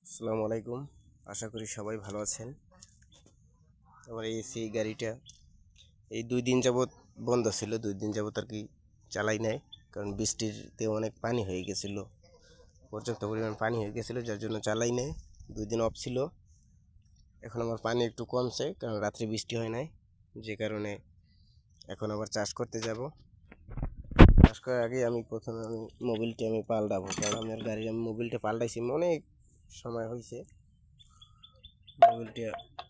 আসসালামু আলাইকুম। আশা করি সবাই ভালো আছেন। আমার এই গাড়িটা এই 2 দিন যাবৎ বন্ধ ছিল। 2 দিন যাবৎ আর কি চালাই নাই, কারণ বৃষ্টিতে অনেক পানি হয়ে গেছিলো, পর্যাপ্ত পরিমাণ পানি হয়ে গেছিলো, যার জন্য চালাই নাই। 2 দিন অফ ছিল। এখন আমার পানি একটু কমছে, কারণ রাত্রে বৃষ্টি হয় নাই, যে কারণে এখন আবার চাষ করতে যাব। চাষ করার আগে প্রথমে মোবিলটি পাল্টাবো, কারণ আমার গাড়ির মোবিলটা পাল্টাইছি, অনেক সময় হয়েছে। মোবিলটা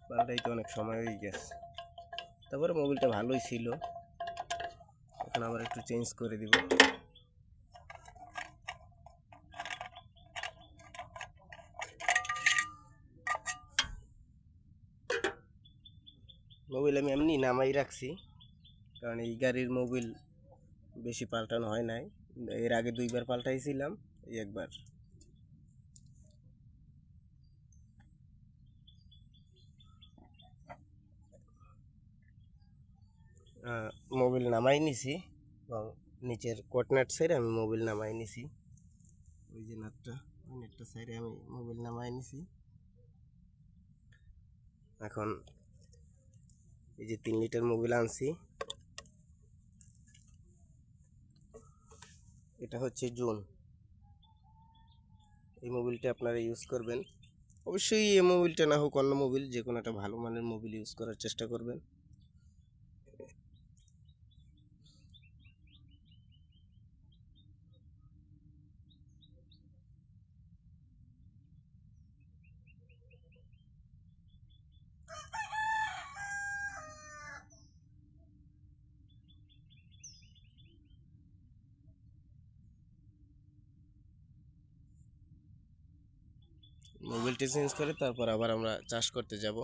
পাল্টাইতে অনেক সময় হয়ে গেছে। তারপরে মোবিলটা ভালোই ছিল, এখন আবার একটু চেঞ্জ করে দিব। মোবিল আমি এমনি নামাই রাখছি, কারণ এই গাড়ির মোবিল বেশি পাল্টানো হয় নাই। এর আগে 2বার পাল্টাইছিলাম, একবার। মোবিল নামাই নিছি, এবং নিচের কোটনাট সাইডে আমি মোবিল নামাই নিছি। ওই যে নাটটা, ওই নাটটা সাইডে আমি মোবিল নামাই নিছি। এখন এই যে 3 লিটার মোবিল আনছি, এটা হচ্ছে জুন। এই মোবিলটা আপনারা ইউজ করবেন। অবশ্যই এই মোবিলটা না হোক অন্য মোবিল, যে কোনো একটা ভালো মানের মোবিল ইউজ করার চেষ্টা করবেন। মোবিলটি চেঞ্জ করে তারপর আবার আমরা চাষ করতে যাব।